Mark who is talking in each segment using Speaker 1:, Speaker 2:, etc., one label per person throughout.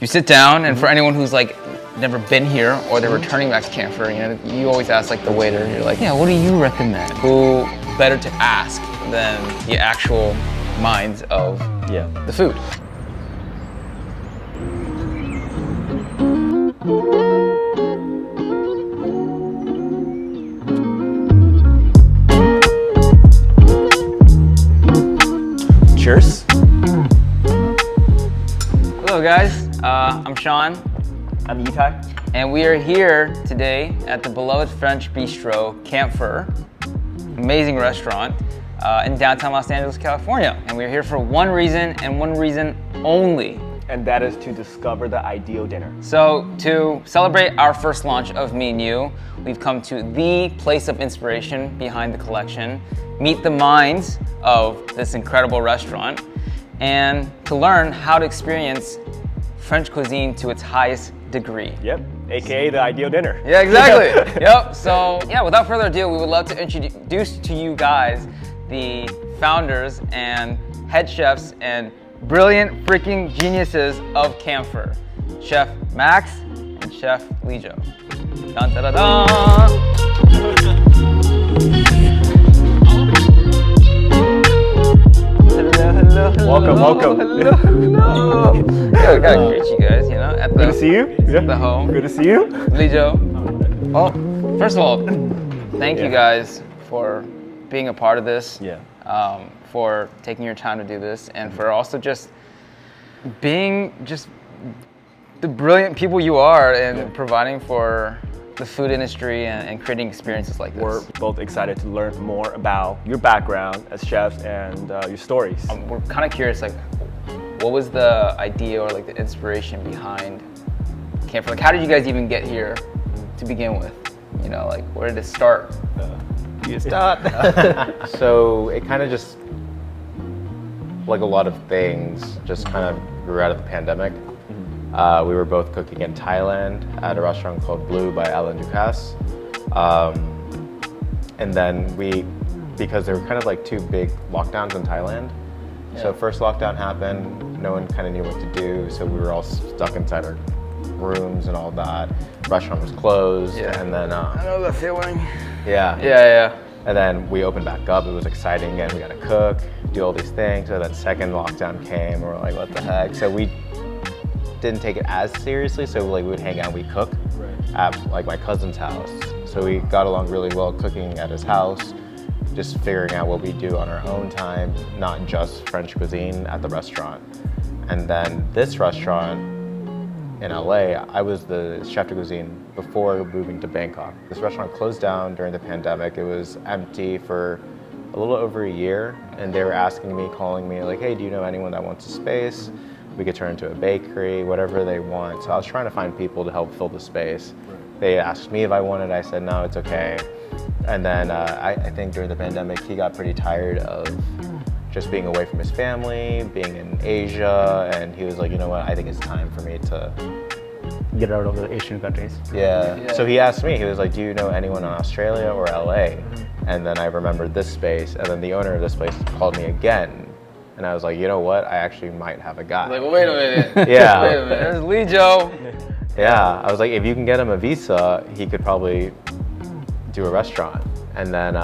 Speaker 1: you sit down, and for anyone who's like never been here or they're returning back to Camphor, you know, you always ask like the waiter, you're like, yeah, what do you recommend? Who better to ask than the actual minds of the food?
Speaker 2: Cheers.
Speaker 1: Hello guys, I'm Sean.
Speaker 2: I'm Yitai.
Speaker 1: And we are here today at the beloved French bistro, Camphor, amazing restaurant in downtown Los Angeles, California. And we're here for one reason and one reason only.
Speaker 2: And that is to discover the ideal dinner.
Speaker 1: So to celebrate our first launch of Me and You, we've come to the place of inspiration behind the collection, meet the minds of this incredible restaurant, and to learn how to experience French cuisine to its highest degree.
Speaker 2: Yep, AKA the ideal dinner.
Speaker 1: Yeah, exactly. Yep, so yeah, without further ado, we would love to introduce to you guys the founders and head chefs and brilliant freaking geniuses of Camphor, Chef Max and Chef Lijo. Dun, da, da, da.
Speaker 2: Welcome.
Speaker 1: Hello. Yeah, gotta greet you guys, you know,
Speaker 2: Good to see you.
Speaker 1: At the home.
Speaker 2: Good to see you.
Speaker 1: Lijo. Well, first of all, thank you guys for being a part of this. For taking your time to do this, and for also just being just the brilliant people you are and providing for the food industry and creating experiences like this.
Speaker 2: We're both excited to learn more about your background as chefs and your stories.
Speaker 1: We're kind of curious, like, what was the idea or like the inspiration behind Camphor? Like, how did you guys even get here to begin with? You know, like, where did it start?
Speaker 3: So it kind of just, like a lot of things, just kind of grew out of the pandemic. We were both cooking in Thailand at a restaurant called Blue by Alan Ducasse. And then because there were kind of like two big lockdowns in Thailand. So first lockdown happened, no one kind of knew what to do, so we were all stuck inside our rooms and all that. The restaurant was closed, and then
Speaker 1: I know that feeling.
Speaker 3: Yeah. And then we opened back up. It was exciting again. We got to cook, do all these things. So that second lockdown came, and we're like, what the heck? So we didn't take it as seriously. So like we would hang out, we cook at like my cousin's house. So we got along really well cooking at his house, just figuring out what we do on our own time, not just French cuisine at the restaurant. And then this restaurant in LA, I was the chef de cuisine before moving to Bangkok. This restaurant closed down during the pandemic. It was empty for a little over a year, and they were asking me, calling me, like, hey, do you know anyone that wants a space? We could turn into a bakery, whatever they want. So I was trying to find people to help fill the space. They asked me if I wanted, I said, no, it's okay. And then I think during the pandemic, he got pretty tired of just being away from his family, being in Asia, and he was like, you know what, I think it's time for me to
Speaker 4: get out of the Asian countries.
Speaker 3: Yeah. So he asked me, he was like, do you know anyone in Australia or LA? And then I remembered this space, and then the owner of this place called me again. And I was like, you know what, I actually might have a guy.
Speaker 1: Like, wait a minute.
Speaker 3: Yeah.
Speaker 1: Wait a minute, there's Lijo.
Speaker 3: Yeah, I was like, if you can get him a visa, he could probably do a restaurant. And then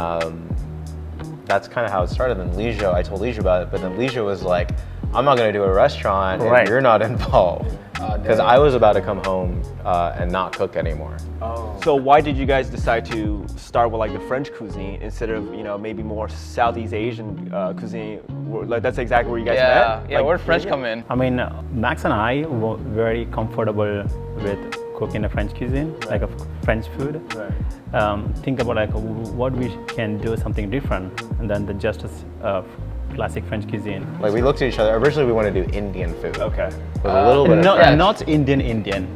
Speaker 3: that's kind of how it started. And Lijo, I told Lijo about it, but then Lijo was like, I'm not gonna do a restaurant if you're not involved. Because I was about to come home and not cook anymore.
Speaker 2: So why did you guys decide to start with like the French cuisine instead of, you know, maybe more Southeast Asian cuisine? Like that's exactly where you guys met?
Speaker 1: Yeah, where'd French come in?
Speaker 4: I mean, Max and I were very comfortable with cooking a French cuisine, like a French food. Think about like what we can do something different, and then just classic French cuisine.
Speaker 3: Like we looked at each other. Originally, we wanted to do Indian food.
Speaker 2: Okay.
Speaker 3: With a little bit of French.
Speaker 4: Not Indian.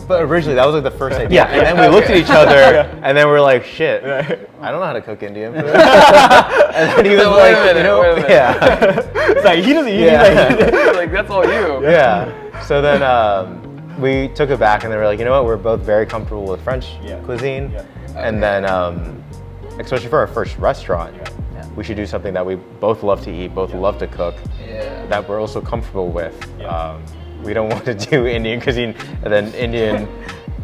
Speaker 3: But originally, that was like the first idea. And then we looked at each other, and then we're like, shit, I don't know how to cook Indian food. And then he was like,
Speaker 1: wait a minute.
Speaker 2: It's like, he doesn't
Speaker 1: Like, that's all you.
Speaker 3: Yeah. So then we took it back, and they were like, you know what, we're both very comfortable with French cuisine. And then, especially for our first restaurant, we should do something that we both love to eat, both love to cook, that we're also comfortable with. we don't want to do Indian cuisine, and then Indian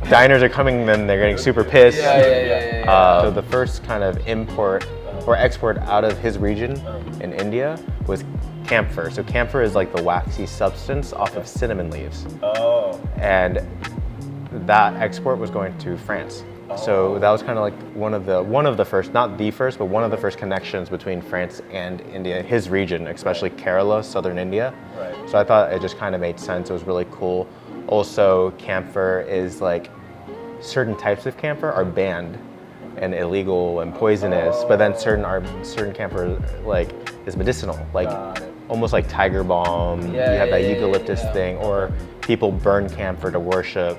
Speaker 3: diners are coming, and then they're getting super pissed. So the first kind of import or export out of his region in India was camphor. So camphor is like the waxy substance off of cinnamon leaves. And that export was going to France. So that was kind of like one of the first, not the first, but one of the first connections between France and India, his region, especially Kerala, southern India. So I thought it just kind of made sense. It was really cool. Also, camphor is like, certain types of camphor are banned and illegal and poisonous, but then certain camphor like is medicinal, like almost like tiger balm. You have that eucalyptus thing, or people burn camphor to worship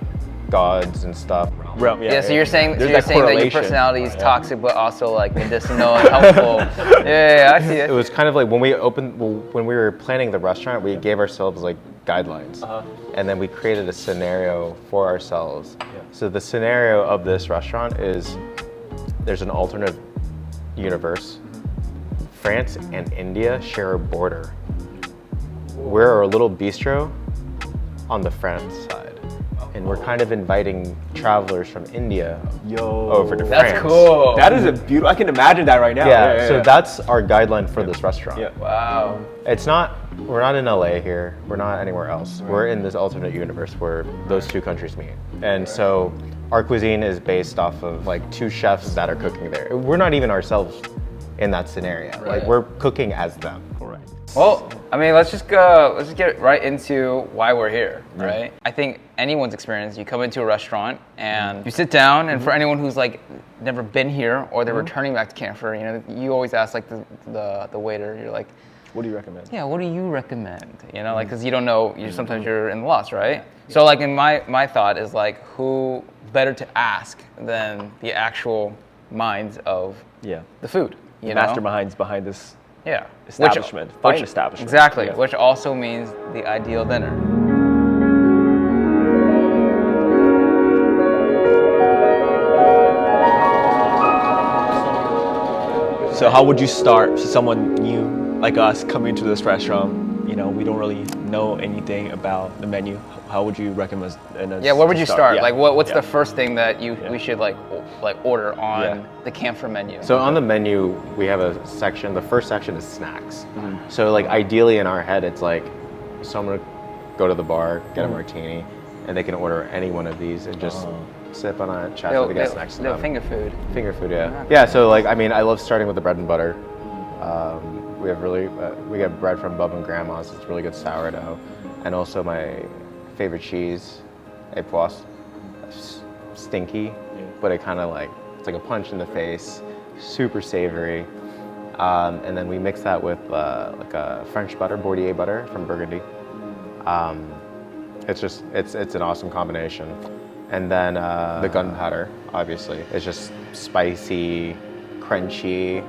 Speaker 3: gods and stuff.
Speaker 1: So you're saying that your personality is toxic, but also like medicinal and helpful. I see it.
Speaker 3: It was kind of like when we were planning the restaurant, we gave ourselves like guidelines, and then we created a scenario for ourselves. So the scenario of this restaurant is there's an alternate universe. France and India share a border. We're a little bistro on the France side, and we're kind of inviting travelers from India over to France.
Speaker 1: That's cool.
Speaker 2: That is a beautiful. I can imagine that right now.
Speaker 3: So that's our guideline for this restaurant.
Speaker 1: Wow.
Speaker 3: We're not in LA here. We're not anywhere else. We're in this alternate universe where those two countries meet. And so our cuisine is based off of like two chefs that are cooking there. We're not even ourselves in that scenario. Like we're cooking as them.
Speaker 4: Correct.
Speaker 1: Well, I mean, let's just get right into why we're here, right? I think anyone's experience, you come into a restaurant and you sit down, and for anyone who's like never been here or they're returning back to Camphor, you know, you always ask like the waiter, you're like,
Speaker 2: what do you recommend?
Speaker 1: Yeah, what do you recommend? You know, like, because you don't know, sometimes you're in the loss, right? So like in my thought is like, who better to ask than the actual minds of the food? You know?
Speaker 2: Masterminds behind this establishment,
Speaker 1: fine
Speaker 2: establishment.
Speaker 1: Exactly, which also means the ideal dinner.
Speaker 2: So how would you start someone new like us coming to this restaurant? You know, we don't really know anything about the menu. How would you recommend?
Speaker 1: Where would you start? Like, what's the first thing that we should like order on the Camphor menu?
Speaker 3: So on the menu, we have a section. The first section is snacks. So like ideally in our head, it's like someone would go to the bar, get a martini, and they can order any one of these and just sip on it, chat with the guests next to them.
Speaker 1: Finger food.
Speaker 3: Finger food, yeah. So like, I mean, I love starting with the bread and butter. We have we get bread from Bub and Grandma's. It's really good sourdough, and also my favorite cheese, époisse. Stinky, but it kind of like it's like a punch in the face. Super savory, and then we mix that with like a French butter, Bordier butter from Burgundy. It's an awesome combination. And then the gunpowder, obviously, it's just spicy, crunchy.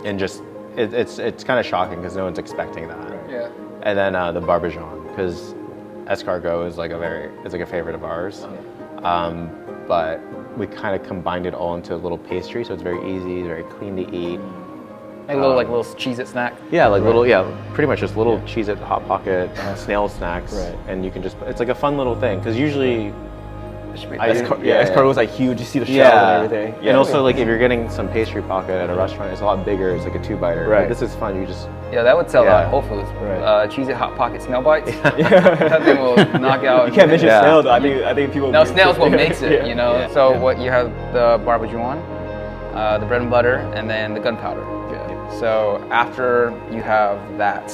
Speaker 3: And just it's kind of shocking because no one's expecting that. And then the Barbizon, because escargot is like a favorite of ours. But we kind of combined it all into a little pastry, so it's very easy, very clean to eat.
Speaker 1: A little Cheez-It snack.
Speaker 3: Yeah, pretty much just little Cheez-It Hot Pocket snail snacks, and you can it's like a fun little thing because usually.
Speaker 2: Escargot is like huge. You see the shell and everything.
Speaker 3: And also, like, if you're getting some pastry pocket at a restaurant, it's a lot bigger. It's like a 2-biter.
Speaker 2: Right.
Speaker 3: Like, this is fun. You just
Speaker 1: that would sell out at Whole Foods. Cheez-It Hot Pocket snail bites. That thing will knock out.
Speaker 2: You can't mention snail though. I think people.
Speaker 1: No, snail's what makes it. You know. So what you have the Barbizon, the bread and butter, and then the gunpowder. So after you have that,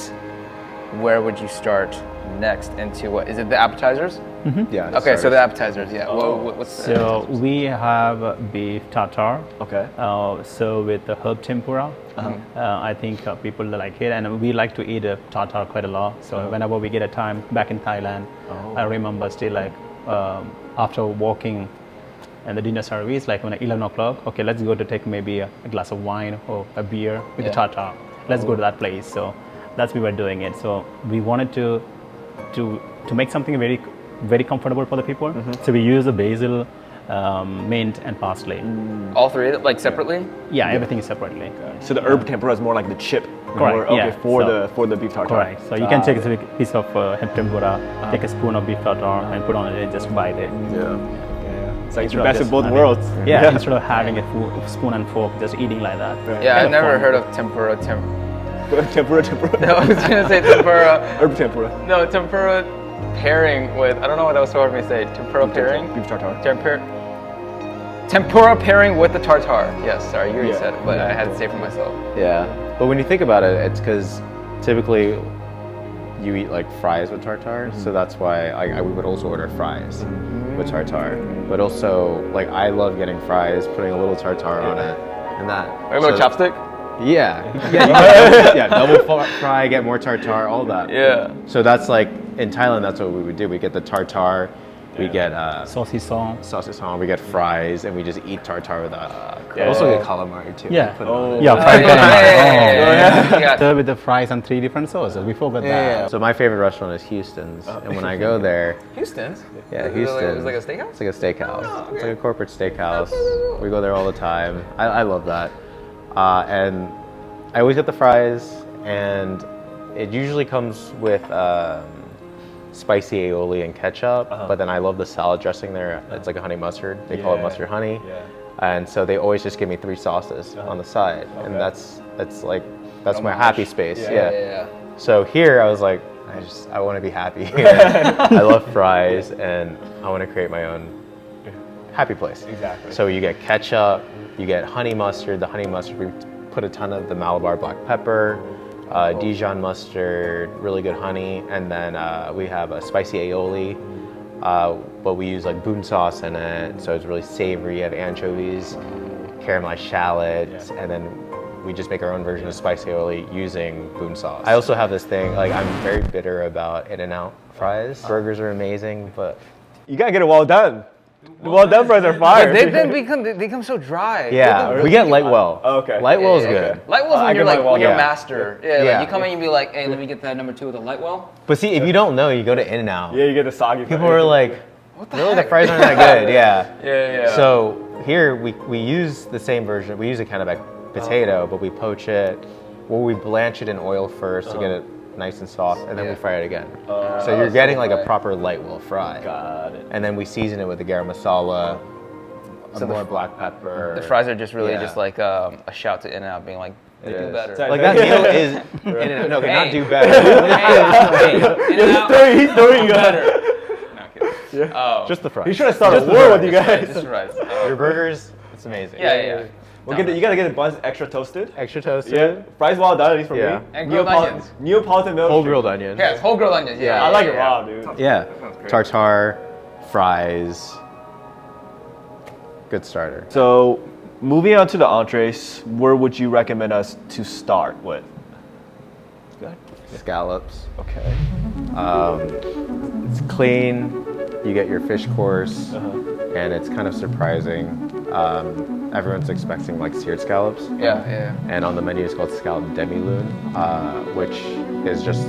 Speaker 1: where would you start next into what? Is it the appetizers?
Speaker 3: Yeah.
Speaker 1: Okay, so the appetizers,
Speaker 4: So we have beef tartare.
Speaker 2: Okay.
Speaker 4: So with the herb tempura, I think people like it, and we like to eat tartare quite a lot. So whenever we get a time back in Thailand, I remember still like after walking and the dinner service, like when 11 o'clock, okay, let's go to take maybe a glass of wine or a beer with the tartare. Let's go to that place. So that's we were doing it. So we wanted to make something very, very comfortable for the people. So we use the basil, mint, and parsley.
Speaker 1: All three, like separately?
Speaker 4: Yeah, everything is separately.
Speaker 2: So the herb tempura is more like the chip
Speaker 4: Correct.
Speaker 2: Okay,
Speaker 4: Yeah.
Speaker 2: for the beef tartare.
Speaker 4: Correct. So you can take a piece of tempura, take a spoon of beef tartare, and put on it and just bite it.
Speaker 2: Yeah. It's like the
Speaker 4: Instead
Speaker 2: best
Speaker 4: just
Speaker 2: of both
Speaker 4: having-
Speaker 2: worlds.
Speaker 4: Yeah, instead of having a spoon and fork, just eating like that.
Speaker 1: Yeah, I've never
Speaker 4: fun.
Speaker 1: heard of tempura.
Speaker 2: Tempura.
Speaker 1: No, I was gonna say tempura.
Speaker 2: Herb tempura.
Speaker 1: No, tempura pairing with. I don't know what that was so hard for me to say. Tempura pairing.
Speaker 2: Beef tartare.
Speaker 1: Tempura pairing with the tartare. Yes, sorry, you already
Speaker 2: Yeah.
Speaker 1: said it, but I had to say it for myself.
Speaker 3: Yeah, but when you think about it, it's because typically you eat like fries with tartare, so that's why we would also order fries with tartare. But also, like I love getting fries, putting a little tartare on it, and that.
Speaker 1: A little chopstick.
Speaker 3: Yeah, yeah, double fry, get more tartare, all that.
Speaker 1: Yeah.
Speaker 3: So that's like in Thailand, that's what we would do. We get the tartare, we get
Speaker 4: Saucisson.
Speaker 3: saucisson, we get fries, and we just eat tartare with that.
Speaker 2: Yeah.
Speaker 3: Also get calamari too.
Speaker 4: Yeah.
Speaker 3: Put it on.
Speaker 4: Yeah, fried calamari.
Speaker 1: Yeah.
Speaker 4: So with the fries and 3 different sauces. We forgot that.
Speaker 3: So my favorite restaurant is Houston's, and when I go there,
Speaker 1: Houston's.
Speaker 3: yeah,
Speaker 1: Is it
Speaker 3: Houston's.
Speaker 1: like a steakhouse?
Speaker 3: It's like a steakhouse. It's like a corporate steakhouse. We go there all the time. I love that. And I always get the fries, and it usually comes with spicy aioli and ketchup, but then I love the salad dressing there. It's like a honey mustard. They call it mustard honey.
Speaker 2: Yeah.
Speaker 3: And so they always just give me 3 sauces on the side. And that's my happy space.
Speaker 1: Yeah.
Speaker 3: So here I was like, I want to be happy. I love fries, and I want to create my own happy place.
Speaker 2: Exactly.
Speaker 3: So you get ketchup, you get honey mustard. The honey mustard, we put a ton of the Malabar black pepper, Dijon mustard, really good honey, and then we have a spicy aioli, but we use like boon sauce in it, so it's really savory. You have anchovies, caramelized shallots, and then we just make our own version of spicy aioli using boon sauce. I also have this thing, like I'm very bitter about In-N-Out fries. Burgers are amazing, but
Speaker 2: You gotta get it well done. The well done fries are fire.
Speaker 1: They become so dry.
Speaker 3: yeah, we get Lightwell.
Speaker 2: Oh, okay.
Speaker 3: Lightwell is
Speaker 2: Yeah,
Speaker 3: good.
Speaker 1: Lightwell's
Speaker 2: I
Speaker 1: when you're
Speaker 2: get
Speaker 1: like
Speaker 2: Lightwell,
Speaker 1: when you're
Speaker 3: yeah.
Speaker 1: master. Yeah,
Speaker 3: Yeah.
Speaker 1: like you come in and you be like, hey, let me get that number 2 with a Lightwell.
Speaker 3: But see, if you don't know, you go to In-N-Out.
Speaker 2: Yeah, you get the soggy.
Speaker 3: People are like,
Speaker 1: What the
Speaker 3: really,
Speaker 1: heck?
Speaker 3: the fries aren't that good. Yeah.
Speaker 1: Yeah.
Speaker 3: So here we use the same version. We use a Kennebec potato, but we poach it. Well, we blanch it in oil first to get it nice and soft, and then we fry it again. So you're getting like a proper Lightwell fry.
Speaker 2: Got it.
Speaker 3: And then we season it with the garam masala, more black pepper.
Speaker 1: the fries are just really
Speaker 3: Yeah.
Speaker 1: just like a shout to In-N-Out being like, they do
Speaker 3: is.
Speaker 1: better.
Speaker 2: Sorry.
Speaker 3: Like that meal is In-N-Out. No, not do better.
Speaker 1: Hey, In-N-Out,
Speaker 2: He's throwing you
Speaker 1: better. No, I'm kidding.
Speaker 2: Yeah.
Speaker 3: Just the fries.
Speaker 2: He's trying to start
Speaker 3: Just
Speaker 2: a
Speaker 3: the
Speaker 2: war
Speaker 3: fries.
Speaker 2: with you guys.
Speaker 1: Just fries.
Speaker 3: Your burgers, it's amazing.
Speaker 1: Yeah.
Speaker 2: We'll you gotta get the buns extra toasted.
Speaker 3: Extra toasted.
Speaker 2: Yeah. Fries well done, at least for
Speaker 3: Yeah.
Speaker 2: me.
Speaker 1: And grilled
Speaker 2: Neapolitan-
Speaker 1: onions.
Speaker 2: Neapolitan milk.
Speaker 3: Whole grilled onions.
Speaker 1: Yeah, it's whole grilled onions. Yeah,
Speaker 2: I like it
Speaker 1: yeah.
Speaker 2: raw, dude.
Speaker 3: Yeah. Tartare, fries. Good starter.
Speaker 2: So, moving on to the entrees, where would you recommend us to start with?
Speaker 3: Scallops.
Speaker 2: Okay.
Speaker 3: It's clean. You get your fish course, and it's kind of surprising. Everyone's expecting like seared scallops,
Speaker 1: Yeah.
Speaker 3: and on the menu it's called scallop demi-lune, which is just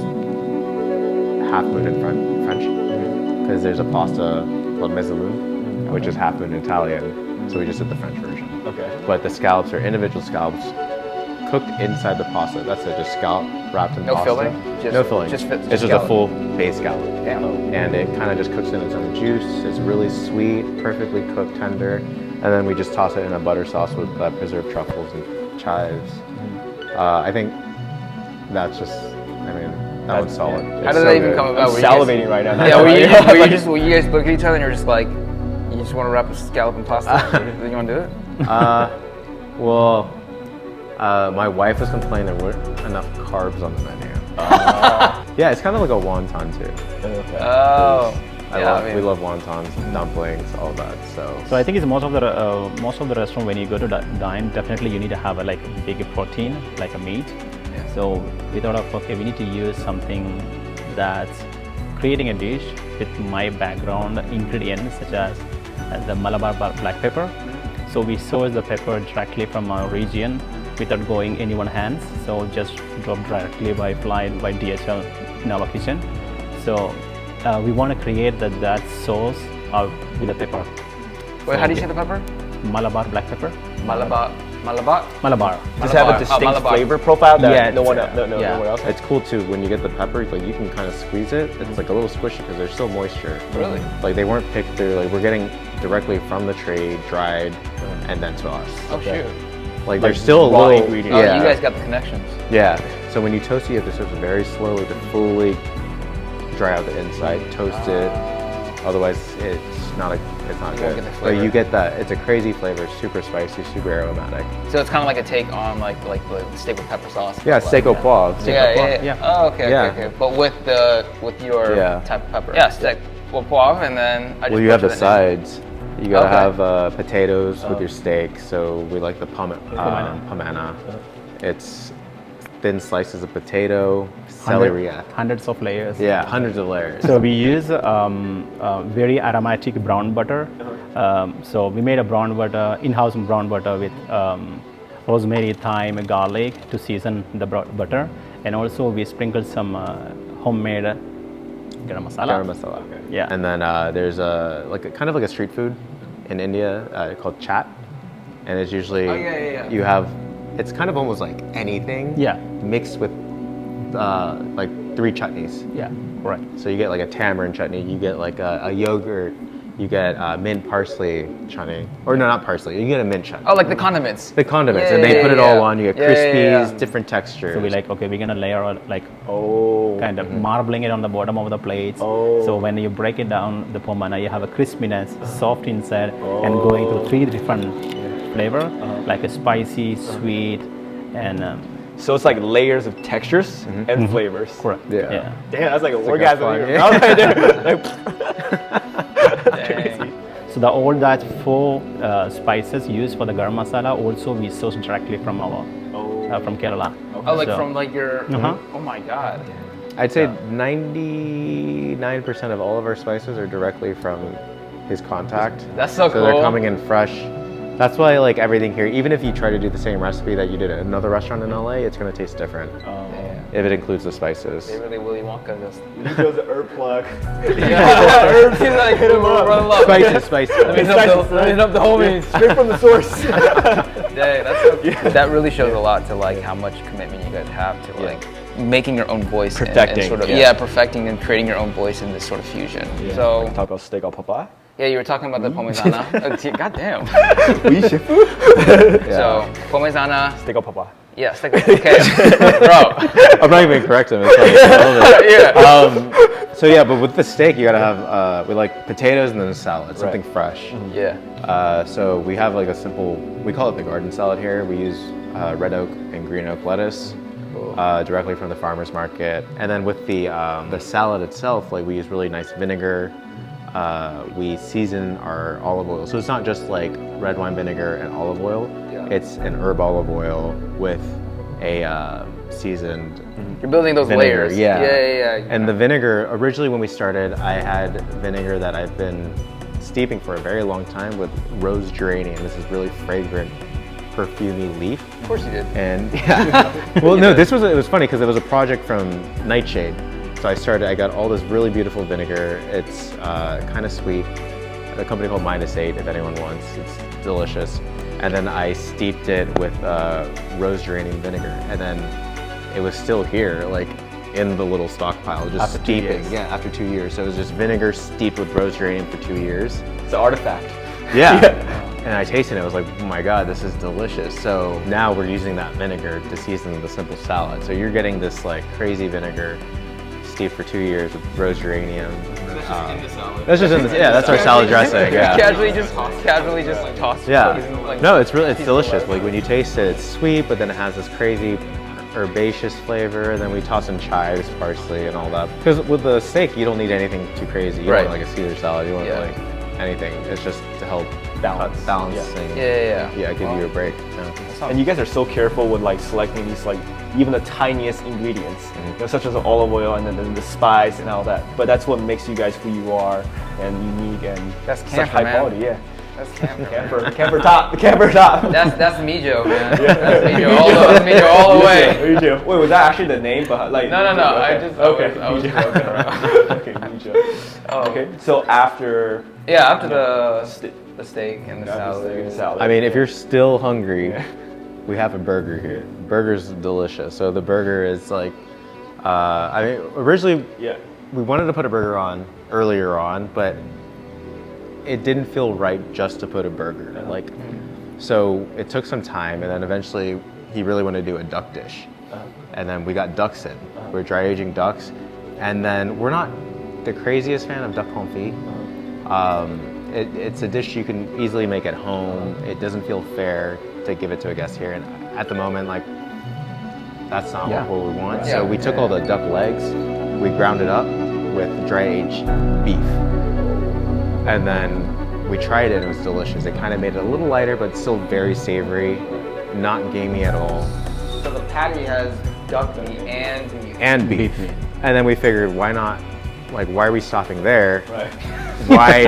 Speaker 3: half moon in French, because there's a pasta called mezzalune, which is half moon in Italian. So we just did the French version.
Speaker 2: Okay.
Speaker 3: But the scallops are individual scallops cooked inside the pasta. That's it, just scallop wrapped in
Speaker 1: No
Speaker 3: pasta.
Speaker 1: filling?
Speaker 3: No filling.
Speaker 1: Just
Speaker 3: It's just a
Speaker 1: scallop.
Speaker 3: full base scallop.
Speaker 1: Damn.
Speaker 3: And it kind of just cooks in its own juice. It's really sweet, perfectly cooked, tender. And then we just toss it in a butter sauce with preserved truffles and chives. I think that's just, that one's solid.
Speaker 1: How did that even come about?
Speaker 2: I'm
Speaker 1: Were you guys-
Speaker 2: salivating right now.
Speaker 1: Yeah, were you guys look at each other and you're just like, you just want to wrap a scallop in pasta? Then you want to do it?
Speaker 3: Well, my wife was complaining there weren't enough carbs on the menu. Yeah, it's kind of like a wonton too.
Speaker 1: Oh.
Speaker 3: We love wontons, dumplings, all that. So
Speaker 4: So I think it's most of the restaurant when you go to dine, definitely you need to have a big protein, like a meat.
Speaker 1: Yeah.
Speaker 4: So we thought of, okay, we need to use something that's creating a dish with my background ingredients such as the Malabar black pepper. So we source the pepper directly from our region without going anyone's hands. So just drop directly by flight by DHL in our kitchen. So we want to create that sauce with the pepper.
Speaker 1: Wait, how do you say the pepper?
Speaker 4: Malabar black pepper.
Speaker 1: Malabar
Speaker 4: Malabar.
Speaker 2: Does it have a distinct
Speaker 1: Malabar.
Speaker 2: flavor profile that
Speaker 4: Yeah,
Speaker 2: no one
Speaker 4: it's,
Speaker 2: no one else has?
Speaker 3: It's cool too when you get the peppers, like you can kind of squeeze it. It's like a little squishy because there's still moisture.
Speaker 1: Really?
Speaker 3: Like they weren't picked through. Like we're getting directly from the tree, dried, and then to us.
Speaker 1: Oh shoot.
Speaker 3: Like there's still a
Speaker 2: raw
Speaker 3: little
Speaker 2: ingredients.
Speaker 1: Oh,
Speaker 3: Yeah.
Speaker 1: you guys got the connections.
Speaker 3: Yeah. So when you toast it, you have to toast it very slowly to fully dry out the inside. Toast it. Otherwise, it's not good.
Speaker 1: get the
Speaker 3: But
Speaker 1: flavor.
Speaker 3: you get that. It's a crazy flavor, super spicy, super aromatic.
Speaker 1: So it's kind of like a take on like the steak with pepper sauce.
Speaker 3: Yeah, steak au poivre.
Speaker 1: Yeah. Oh, okay,
Speaker 3: Yeah.
Speaker 1: okay. But with your
Speaker 3: Yeah.
Speaker 1: type of pepper. Yeah, steak au poivre, and then I just
Speaker 3: Well, you have the
Speaker 1: butchered name.
Speaker 3: sides. You gotta
Speaker 1: Okay.
Speaker 3: have potatoes with your steak. So we like the pamana. It's thin slices of potato, celery.
Speaker 4: Hundreds of layers.
Speaker 3: Yeah, hundreds of layers.
Speaker 4: So we use very aromatic brown butter. So we made a brown butter, in-house brown butter with rosemary, thyme, garlic to season the butter, and also we sprinkled some homemade garam masala.
Speaker 3: Garam masala.
Speaker 4: Yeah.
Speaker 3: And then there's kind of like a street food in India called chat, and it's usually you have. It's kind of almost like anything.
Speaker 4: Yeah.
Speaker 3: Mixed with like 3 chutneys.
Speaker 4: Yeah, correct.
Speaker 3: So you get like a tamarind chutney, you get like a yogurt, you get mint parsley chutney, or no, not parsley. You get a mint chutney.
Speaker 1: Oh, like the condiments.
Speaker 3: The condiments,
Speaker 1: Yeah,
Speaker 3: and they
Speaker 1: yeah,
Speaker 3: put it
Speaker 1: yeah.
Speaker 3: all on. You get
Speaker 1: Yeah,
Speaker 3: crispies,
Speaker 1: yeah.
Speaker 3: different textures.
Speaker 4: So we like, okay, we're gonna layer like kind of marbling it on the bottom of the plates.
Speaker 2: Oh.
Speaker 4: So when you break it down, the pomana, you have a crispiness, soft inside, and going to 3 different flavor, like a spicy, sweet, and
Speaker 2: So it's like layers of textures and flavors.
Speaker 4: correct.
Speaker 3: Yeah.
Speaker 2: Damn, that's like an
Speaker 3: like a
Speaker 2: orgasm.
Speaker 3: fun-
Speaker 2: Even.
Speaker 3: yeah.
Speaker 2: I was right there. Like,
Speaker 4: So the all that 4 spices used for the garam masala also we source directly from our from Kerala.
Speaker 1: Oh, like
Speaker 4: So-
Speaker 1: from like your. Oh my god.
Speaker 3: I'd say 99% of all of our spices are directly from his contact.
Speaker 1: That's so
Speaker 3: So they're
Speaker 1: cool.
Speaker 3: coming in fresh. That's why like everything here, even if you try to do the same recipe that you did at another restaurant in LA, it's gonna taste different if it includes the spices.
Speaker 1: They really Willy Wonka this.
Speaker 2: he goes the herb plug.
Speaker 1: Herbs, he's like, hit him up, run him up.
Speaker 3: Spices, spices.
Speaker 1: Let me hit up the homies.
Speaker 2: Straight from the source.
Speaker 1: Yeah, that's so, that really shows a lot to like how much commitment you guys have to like making your own voice and
Speaker 2: Perfecting,
Speaker 1: sort of
Speaker 2: yeah.
Speaker 1: perfecting and creating your own voice in this sort of fusion. So
Speaker 2: Talk about steak au papa.
Speaker 1: yeah, you were talking about the pomezana. God damn.
Speaker 2: Oui, chef.
Speaker 1: So pomezana.
Speaker 2: Steak au papa.
Speaker 1: Yeah, stick with okay, bro.
Speaker 3: I'm not even correcting him. It's funny. I love it.
Speaker 1: Yeah.
Speaker 3: So yeah, but with the steak, you gotta have we like potatoes and then a salad, something fresh.
Speaker 1: Yeah.
Speaker 3: So we have like a simple, we call it the garden salad here. We use red oak and green oak lettuce directly from the farmer's market. And then with the salad itself, like we use really nice vinegar. We season our olive oil. So it's not just like red wine vinegar and olive oil.
Speaker 1: Yeah.
Speaker 3: It's an herb olive oil with a seasoned
Speaker 1: You're building those
Speaker 3: vinegar.
Speaker 1: layers.
Speaker 3: Yeah.
Speaker 1: Yeah.
Speaker 3: And the vinegar, originally when we started, I had vinegar that I've been steeping for a very long time with rose geranium. This is really fragrant, perfumey leaf.
Speaker 1: Of course you did.
Speaker 3: And yeah, well, no, it was funny because it was a project from Nightshade. So I got all this really beautiful vinegar. It's kind of sweet. A company called Mise, if anyone wants. It's delicious. And then I steeped it with rose geranium vinegar. And then it was still here, like in the little stockpile, just
Speaker 2: After 2
Speaker 3: steeping.
Speaker 2: years.
Speaker 3: Yeah, after 2 years. So it was just vinegar steeped with rose geranium for 2 years.
Speaker 2: It's an artifact.
Speaker 3: Yeah. And I tasted it, I was like, oh my God, this is delicious. So now we're using that vinegar to season the simple salad. So you're getting this like crazy vinegar steeped for 2 years with rose geranium. That's just in the salad. Yeah, that's our salad dressing. Yeah.
Speaker 1: Casually just toss.
Speaker 3: Yeah.
Speaker 1: Like,
Speaker 3: No, it's delicious. Like when you taste it, it's sweet, but then it has this crazy herbaceous flavor. And then we toss in chives, parsley, and all that. Because with the steak, you don't need anything too crazy. You
Speaker 1: Right.
Speaker 3: don't want like a Caesar salad. You want
Speaker 1: Yeah.
Speaker 3: like anything. It's just to help balancing.
Speaker 1: Yeah.
Speaker 3: Yeah, give you a break. Yeah.
Speaker 2: And you guys are so careful with like selecting these like even the tiniest ingredients, you know, such as the olive oil and then the spice and all that. But that's what makes you guys who you are and unique and
Speaker 1: That's
Speaker 2: such
Speaker 1: Camphor,
Speaker 2: high
Speaker 1: man.
Speaker 2: quality. Yeah,
Speaker 1: That's Camphor.
Speaker 2: Camphor top, Camphor top.
Speaker 1: That's Mijo, man. That's Mijo all the way.
Speaker 2: Mijo. Wait, was that actually the name? But like
Speaker 1: No.
Speaker 2: Okay.
Speaker 1: I was
Speaker 2: Mijo.
Speaker 1: joking around.
Speaker 2: Okay, Mijo.
Speaker 1: Oh.
Speaker 2: Okay, so after
Speaker 1: Yeah, after the steak and the salad.
Speaker 2: salad.
Speaker 3: I mean, if you're still hungry, we have a burger here. Burger's delicious. So the burger is like, I mean, originally we wanted to put a burger on earlier on, but it didn't feel right just to put a burger. Like, so it took some time, and then eventually he really wanted to do a duck dish. And then we got ducks in. We're dry aging ducks. And then we're not the craziest fan of duck confit. It's a dish you can easily make at home. It doesn't feel fair to give it to a guest here. And at the moment, like, that's not what we want. So we took all the duck legs, we ground it up with dry aged beef. And then we tried it, and it was delicious. It kind of made it a little lighter, but still very savory, not gamey at all.
Speaker 1: So the patty has duck meat and beef.
Speaker 3: And beef. And then we figured, why not, like, why are we stopping there? Right. Why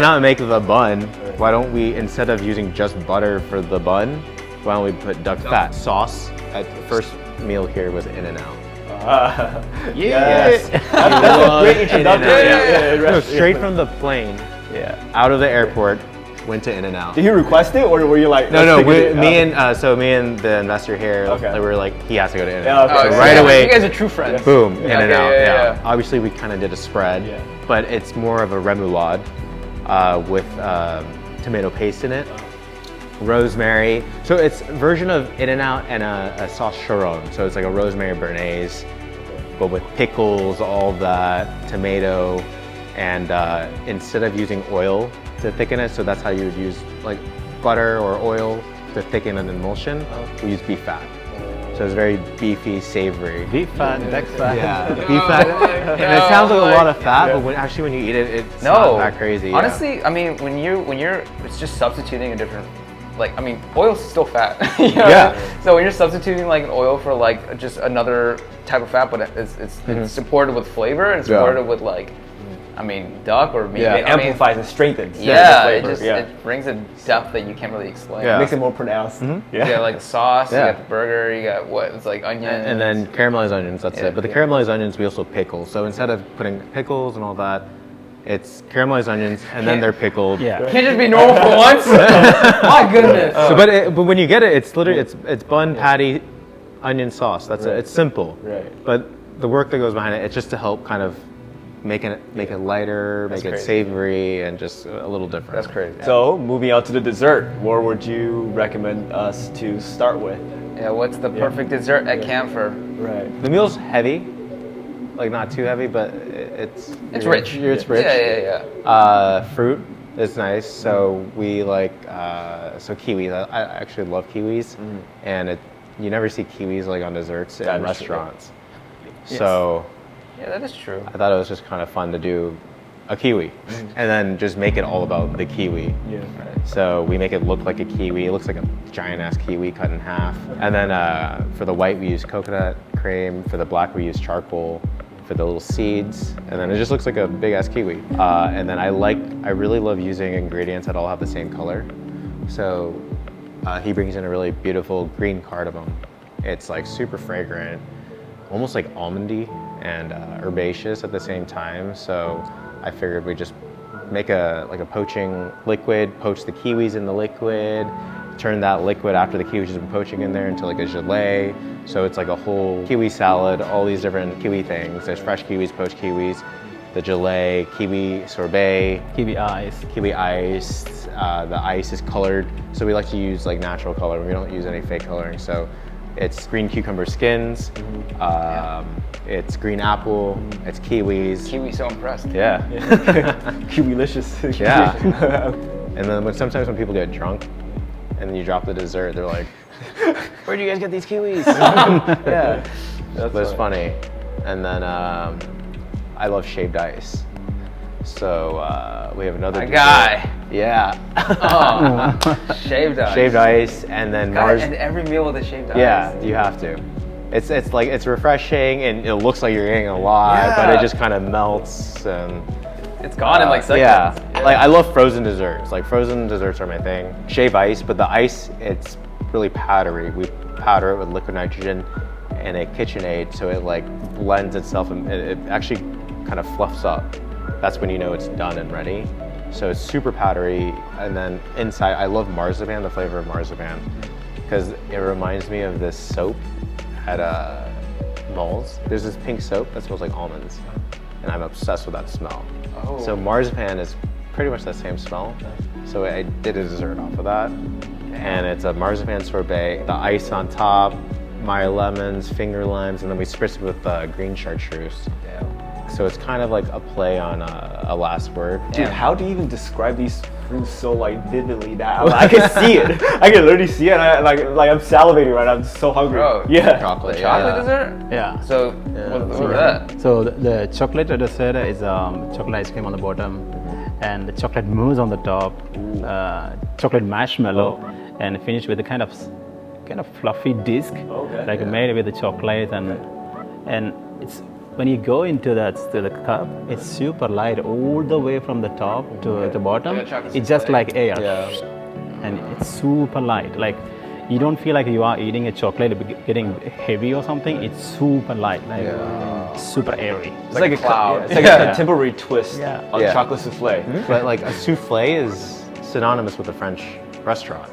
Speaker 3: not make the bun? Why don't we, instead of using just butter for the bun, why don't we put duck fat? Sauce at the first meal here was In-N-Out.
Speaker 2: Yes. That's a great introduction.
Speaker 3: No, straight from the plane, out of the airport, went to In-N-Out.
Speaker 2: Did you request it, or were you like?
Speaker 3: No. Me and the investor here, we were like, he has to go to In-N-Out.
Speaker 2: Okay.
Speaker 3: So right away,
Speaker 1: you guys are true friends.
Speaker 3: Boom, In-N-Out.
Speaker 1: Yeah.
Speaker 3: Obviously, we kind of did a spread, but it's more of a remoulade with tomato paste in it. Rosemary. So it's a version of In-N-Out and a sauce Sharon. So it's like a rosemary béarnaise, but with pickles, all that, tomato, and instead of using oil to thicken it, so that's how you would use like butter or oil to thicken an emulsion, we use beef fat. So it's very beefy, savory.
Speaker 4: Beef fat, duck fat.
Speaker 3: Yeah, beef fat. And it sounds like a lot of fat, but when you eat it, it's not that crazy.
Speaker 1: Honestly, I mean, when you're, it's just substituting a different, like, I mean, oil's still fat. You know? So when you're substituting like an oil for like just another type of fat, but it's supported with flavor and supported with like, I mean, duck or meat.
Speaker 2: It amplifies and strengthens.
Speaker 1: The flavor. It brings a depth that you can't really explain.
Speaker 2: Makes it more pronounced.
Speaker 1: You got like the sauce, you got the burger, you got what? It's like onions.
Speaker 3: And then caramelized onions, that's it. But the caramelized onions, we also pickle. So instead of putting pickles and all that, it's caramelized onions, and then they're pickled.
Speaker 1: Can't just be normal for once. My goodness.
Speaker 3: So, but when you get it, it's literally it's bun, patty, onion sauce. That's it. It's simple.
Speaker 2: Right.
Speaker 3: But the work that goes behind it, it's just to help kind of make it lighter, make it savory, and just a little different.
Speaker 1: That's crazy.
Speaker 2: So moving on to the dessert, what would you recommend us to start with?
Speaker 1: Yeah, what's the perfect dessert at Camphor?
Speaker 2: Right.
Speaker 3: The meal's heavy, like not too heavy, but it's
Speaker 1: rich.
Speaker 3: It's rich.
Speaker 1: Yeah.
Speaker 3: Fruit is nice. So we like so kiwis. I actually love kiwis, and you never see kiwis like on desserts in restaurants. So.
Speaker 1: Yeah, that is true.
Speaker 3: I thought it was just kind of fun to do a kiwi, and then just make it all about the kiwi.
Speaker 2: Yeah.
Speaker 3: So we make it look like a kiwi. It looks like a giant ass kiwi cut in half. And then for the white we use coconut cream. For the black we use charcoal. For the little seeds, and then it just looks like a big ass kiwi. And then I really love using ingredients that all have the same color. So he brings in a really beautiful green cardamom. It's like super fragrant, almost like almondy and herbaceous at the same time. So I figured we'd just make a poaching liquid, poach the kiwis in the liquid, turn that liquid after the kiwis has been poaching in there into like a gelée. So it's like a whole kiwi salad, all these different kiwi things. There's fresh kiwis, poached kiwis, the gelée, kiwi sorbet,
Speaker 4: kiwi ice.
Speaker 3: The ice is colored, so we like to use like natural color. We don't use any fake coloring. So it's green cucumber skins, it's green apple, it's kiwis.
Speaker 1: Kiwi's so impressed.
Speaker 3: Yeah.
Speaker 2: Kiwilicious.
Speaker 3: Yeah. And then sometimes when people get drunk and then you drop the dessert, they're like, where'd you guys get these kiwis? Yeah. But it's funny. And then I love shaved ice. So we have another dessert.
Speaker 1: Guy.
Speaker 3: Yeah.
Speaker 1: Shaved ice.
Speaker 3: Shaved ice, and then
Speaker 1: Gotta end every meal with a shaved ice.
Speaker 3: Yeah, you have to. It's like it's refreshing, and it looks like you're getting a lot, but it just kind of melts and
Speaker 1: it's gone in like seconds.
Speaker 3: Yeah, like I love frozen desserts. Like frozen desserts are my thing. Shave ice, but the ice it's really powdery. We powder it with liquid nitrogen and a KitchenAid, so it like blends itself and it actually kind of fluffs up. That's when you know it's done and ready. So it's super powdery, and then inside, I love marzipan, the flavor of marzipan, because it reminds me of this soap at malls. There's this pink soap that smells like almonds, and I'm obsessed with that smell.
Speaker 1: Oh.
Speaker 3: So marzipan is pretty much that same smell. So I did a dessert off of that, and it's a marzipan sorbet, the ice on top, Meyer lemons, finger limes, and then we spritz it with green chartreuse. So it's kind of like a play on a last word.
Speaker 2: Dude, how do you even describe these fruits so like vividly that I can see it? I can literally see it. And I'm salivating right now. I'm so hungry.
Speaker 1: Bro,
Speaker 2: yeah.
Speaker 1: chocolate dessert?
Speaker 4: Yeah.
Speaker 1: So what is that?
Speaker 4: So the chocolate dessert is chocolate ice cream on the bottom, and the chocolate mousse on the top, chocolate marshmallow, and finished with a kind of fluffy disc, made with the chocolate, and it's when you go into the cup, it's super light all the way from the top to the bottom. It's just like air, and it's super light. Like you don't feel like you are eating a chocolate getting heavy or something. It's super light, super airy.
Speaker 2: It's like a cloud. It's like a temporary twist on chocolate souffle.
Speaker 3: But like a souffle is synonymous with a French restaurant.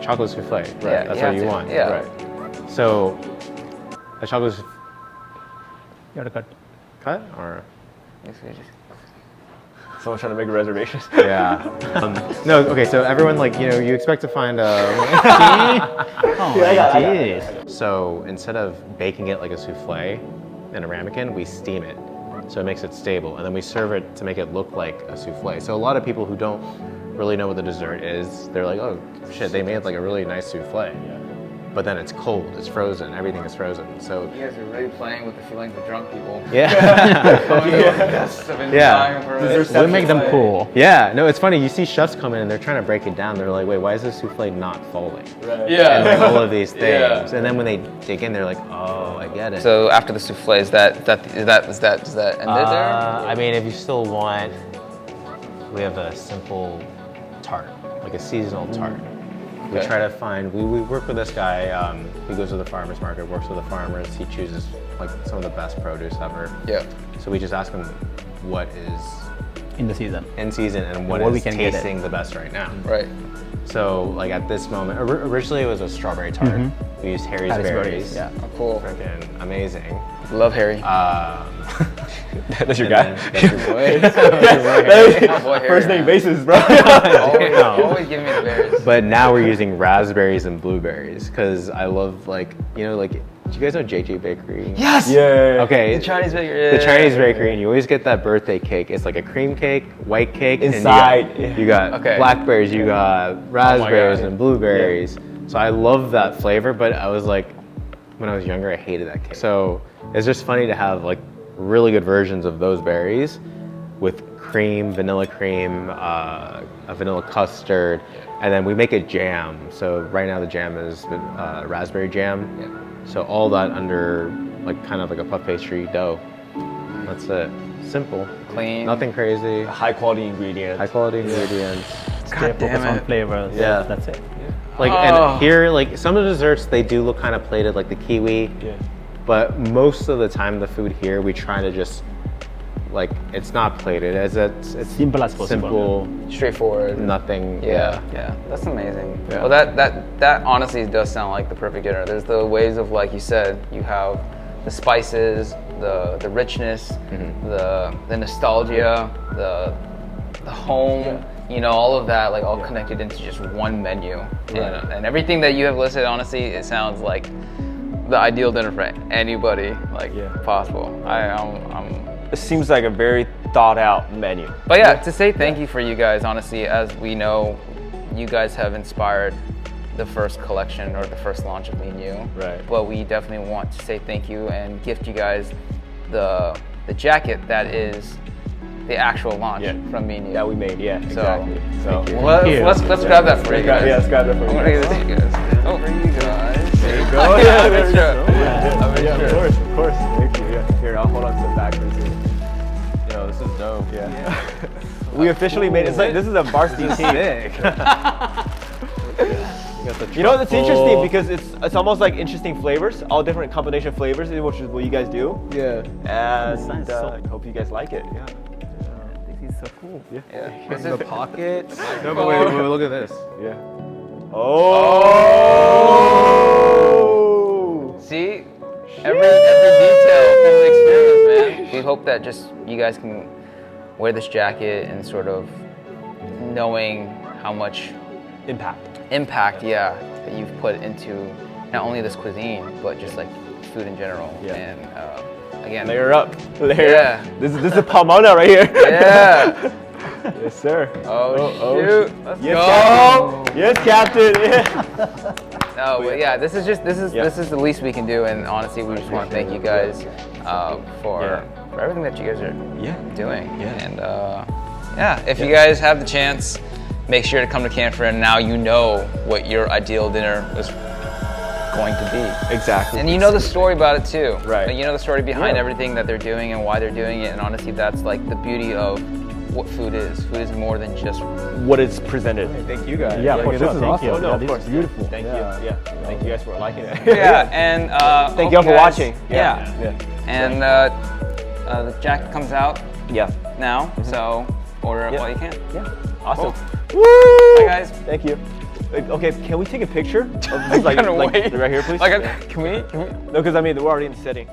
Speaker 3: Chocolate souffle, right? That's what you want. Right. So a chocolate souffle.
Speaker 4: You want to
Speaker 3: cut or?
Speaker 2: Someone trying to make a reservation.
Speaker 3: Yeah. No. Okay. So everyone, you expect to find So instead of baking it like a souffle in a ramekin, we steam it, so it makes it stable, and then we serve it to make it look like a souffle. So a lot of people who don't really know what the dessert is, they're like, oh shit, they made like a really nice souffle. But then it's cold, it's frozen, everything is frozen. So
Speaker 1: you guys are really playing with the feelings of drunk people.
Speaker 4: We make them cool.
Speaker 3: Yeah, no, it's funny. You see chefs come in and they're trying to break it down. They're like, wait, why is this souffle not falling?
Speaker 2: Right.
Speaker 3: And like all of these things. And then when they dig in, they're like, oh, I get it.
Speaker 1: So after the souffle, is that end it there?
Speaker 3: I mean, if you still want, we have a simple tart, like a seasonal tart. We try to find, we work with this guy, he goes to the farmer's market, works with the farmers, he chooses like some of the best produce ever.
Speaker 1: Yeah.
Speaker 3: So we just ask him what is
Speaker 4: in season
Speaker 3: and what
Speaker 4: we
Speaker 3: is
Speaker 4: can
Speaker 3: tasting the best right now.
Speaker 1: Right.
Speaker 3: So like at this moment, originally it was a strawberry tart. We used Harry's berries.
Speaker 4: Yeah.
Speaker 1: Oh, cool.
Speaker 3: Freaking amazing.
Speaker 1: Love Harry.
Speaker 2: That's your guy.
Speaker 1: That's your boy.
Speaker 2: First name basis, bro.
Speaker 1: always giving me the berries.
Speaker 3: But now we're using raspberries and blueberries because I love do you guys know JJ Bakery?
Speaker 1: Yes!
Speaker 2: Yeah.
Speaker 3: Okay.
Speaker 1: The Chinese bakery.
Speaker 3: The Chinese bakery, and you always get that birthday cake. It's like a cream cake, white cake.
Speaker 2: Inside.
Speaker 3: And you got blackberries, you got raspberries and blueberries. So I love that flavor, but I was like, when I was younger, I hated that cake. So it's just funny to have like really good versions of those berries with cream, vanilla cream, a vanilla custard, and then we make a jam. So right now the jam is raspberry jam.
Speaker 1: Yeah.
Speaker 3: So all that under like kind of like a puff pastry dough. That's it. Simple.
Speaker 1: Clean.
Speaker 3: Nothing crazy.
Speaker 2: High quality ingredients.
Speaker 3: High quality ingredients.
Speaker 1: God damn
Speaker 4: on
Speaker 1: it.
Speaker 4: flavors.
Speaker 3: Yeah.
Speaker 4: That's it.
Speaker 3: Like and here, like some of the desserts, they do look kind of plated, like the kiwi.
Speaker 2: Yeah.
Speaker 3: But most of the time, the food here, we try to just like it's not plated. It's
Speaker 4: simple as possible.
Speaker 3: Simple,
Speaker 1: straightforward.
Speaker 3: nothing.
Speaker 1: Yeah, that's amazing.
Speaker 3: Yeah.
Speaker 1: Well, that honestly does sound like the perfect dinner. There's the ways of, like you said, you have the spices, the richness, the nostalgia, the home. You know, all of that, like all connected into just one menu. And everything that you have listed, honestly, it sounds like the ideal dinner for anybody possible.
Speaker 2: It seems like a very thought out menu.
Speaker 1: But yeah, to say thank you for you guys, honestly, as we know, you guys have inspired the first collection or the first launch of Menu.
Speaker 2: Right.
Speaker 1: But we definitely want to say thank you and gift you guys the jacket that is the actual launch from Menu.
Speaker 2: That we made, exactly.
Speaker 1: So let's grab that for you guys.
Speaker 2: Yeah, let's grab that for you guys.
Speaker 1: I'm gonna give this to you guys. Oh, for you guys.
Speaker 2: There you go.
Speaker 1: Yeah,
Speaker 2: of course. Thank you. Yeah. Here, I'll hold on to the back for you.
Speaker 3: Yo, this is dope.
Speaker 2: Yeah. We officially made it. It's like this is a varsity team. You know, it's interesting because it's almost like interesting flavors, all different combination flavors, which is what you guys do.
Speaker 3: Yeah.
Speaker 2: And I hope you guys like it. Yeah.
Speaker 4: is so cool.
Speaker 3: This is the pocket.
Speaker 1: No,
Speaker 3: but wait, look at this.
Speaker 2: Yeah. Oh!
Speaker 1: See? Every detail from the experience, man. We hope that just you guys can wear this jacket and sort of knowing how much impact, yeah, that you've put into not only this cuisine, but just like food in general.
Speaker 2: Yeah.
Speaker 1: And again,
Speaker 2: Layer up. Layer
Speaker 1: up.
Speaker 2: This is Palmona right here.
Speaker 1: Yeah.
Speaker 2: Yes, sir.
Speaker 1: Oh, shoot. Let's
Speaker 2: Yes,
Speaker 1: go.
Speaker 2: Captain. Yes, Captain. Yeah.
Speaker 1: No, but yeah, this is the least we can do, and honestly, we just want to thank you guys for everything that you guys are doing.
Speaker 2: Yeah.
Speaker 1: And if you guys have the chance, make sure to come to Camphor, and now you know what your ideal dinner is going to be.
Speaker 2: Exactly.
Speaker 1: And you know the story about it too.
Speaker 2: Right.
Speaker 1: Like, you know the story behind everything that they're doing and why they're doing it, and honestly, that's like the beauty of what food is. Food is more than just
Speaker 2: what is presented.
Speaker 3: Thank you guys.
Speaker 4: Yeah, for
Speaker 5: this
Speaker 4: sure.
Speaker 5: is
Speaker 4: Thank
Speaker 5: awesome.
Speaker 4: you.
Speaker 2: Oh, no,
Speaker 4: Yeah,
Speaker 2: of
Speaker 4: this
Speaker 2: course.
Speaker 4: is beautiful.
Speaker 2: Thank you. Yeah. Thank you guys for liking it.
Speaker 1: Yeah, and
Speaker 2: Thank
Speaker 1: hope
Speaker 2: you all for
Speaker 1: guys-
Speaker 2: watching.
Speaker 1: Yeah. And the jacket comes out
Speaker 2: Yeah.
Speaker 1: now, so order it while you can.
Speaker 2: Yeah. Awesome.
Speaker 1: Cool.
Speaker 2: Woo!
Speaker 1: Bye, guys.
Speaker 2: Thank you. Okay, can we take a picture of this, like
Speaker 1: gonna wait.
Speaker 2: right here, please?
Speaker 1: Like, can we?
Speaker 2: No, because I mean we're already in the setting.